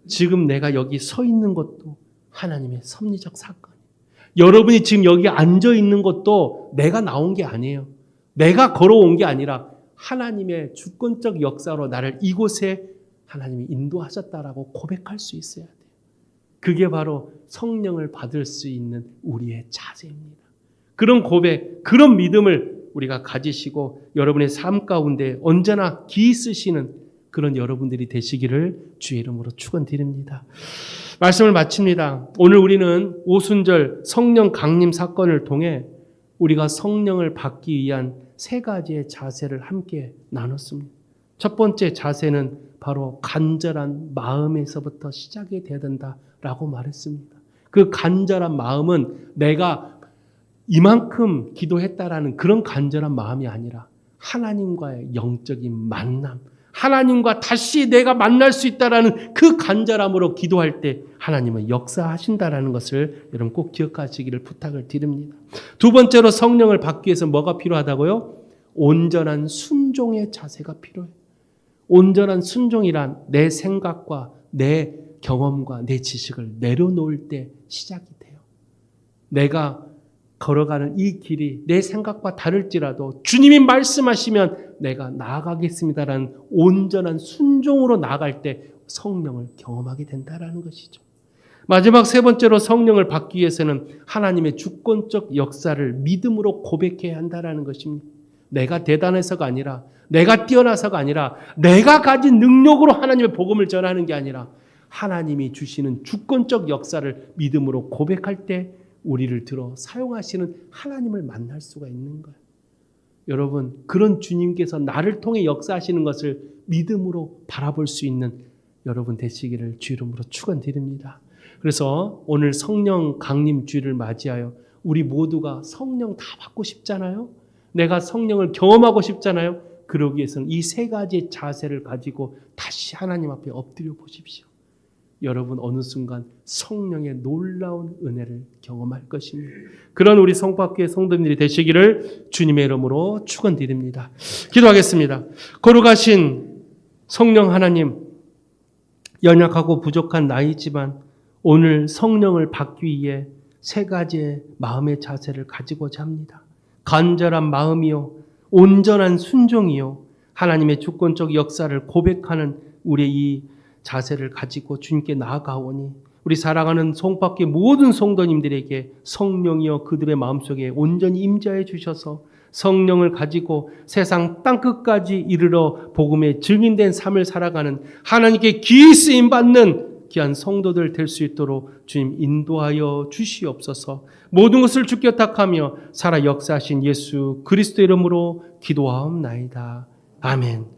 Speaker 1: 지금 내가 여기 서 있는 것도 하나님의 섭리적 사건이에요. 여러분이 지금 여기 앉아 있는 것도 내가 나온 게 아니에요. 내가 걸어온 게 아니라 하나님의 주권적 역사로 나를 이곳에 하나님이 인도하셨다라고 고백할 수 있어야 돼요. 그게 바로 성령을 받을 수 있는 우리의 자세입니다. 그런 고백, 그런 믿음을 우리가 가지시고 여러분의 삶 가운데 언제나 기 쓰시는 그런 여러분들이 되시기를 주의 이름으로 축원드립니다. 말씀을 마칩니다. 오늘 우리는 오순절 성령 강림 사건을 통해 우리가 성령을 받기 위한 세 가지의 자세를 함께 나눴습니다. 첫 번째 자세는 바로 간절한 마음에서부터 시작이 되어야 된다라고 말했습니다. 그 간절한 마음은 내가 이만큼 기도했다라는 그런 간절한 마음이 아니라 하나님과의 영적인 만남, 하나님과 다시 내가 만날 수 있다라는 그 간절함으로 기도할 때 하나님은 역사하신다라는 것을 여러분 꼭 기억하시기를 부탁을 드립니다. 두 번째로 성령을 받기 위해서 뭐가 필요하다고요? 온전한 순종의 자세가 필요해요. 온전한 순종이란 내 생각과 내 경험과 내 지식을 내려놓을 때 시작이 돼요. 내가 걸어가는 이 길이 내 생각과 다를지라도 주님이 말씀하시면 내가 나아가겠습니다라는 온전한 순종으로 나아갈 때 성령을 경험하게 된다라는 것이죠. 마지막 세 번째로 성령을 받기 위해서는 하나님의 주권적 역사를 믿음으로 고백해야 한다라는 것입니다. 내가 대단해서가 아니라, 내가 뛰어나서가 아니라, 내가 가진 능력으로 하나님의 복음을 전하는 게 아니라 하나님이 주시는 주권적 역사를 믿음으로 고백할 때 우리를 들어 사용하시는 하나님을 만날 수가 있는 거예요. 여러분, 그런 주님께서 나를 통해 역사하시는 것을 믿음으로 바라볼 수 있는 여러분 되시기를 주 이름으로 축원드립니다. 그래서 오늘 성령 강림 주일을 맞이하여 우리 모두가 성령 다 받고 싶잖아요. 내가 성령을 경험하고 싶잖아요. 그러기 위해서는 이 세 가지의 자세를 가지고 다시 하나님 앞에 엎드려 보십시오. 여러분 어느 순간 성령의 놀라운 은혜를 경험할 것입니다. 그런 우리 성박교회 성도님들이 되시기를 주님의 이름으로 축원드립니다. 기도하겠습니다. 거룩하신 성령 하나님, 연약하고 부족한 나이지만 오늘 성령을 받기 위해 세 가지의 마음의 자세를 가지고자 합니다. 간절한 마음이요, 온전한 순종이요, 하나님의 주권적 역사를 고백하는 우리의 이 자세를 가지고 주님께 나아가오니 우리 사랑하는 성밖의 모든 성도님들에게 성령이여 그들의 마음속에 온전히 임재해 주셔서 성령을 가지고 세상 땅끝까지 이르러 복음의 증인된 삶을 살아가는 하나님께 귀히 쓰임받는 귀한 성도들 될 수 있도록 주님 인도하여 주시옵소서. 모든 것을 주께 탁하며 살아 역사하신 예수 그리스도 이름으로 기도하옵나이다. 아멘.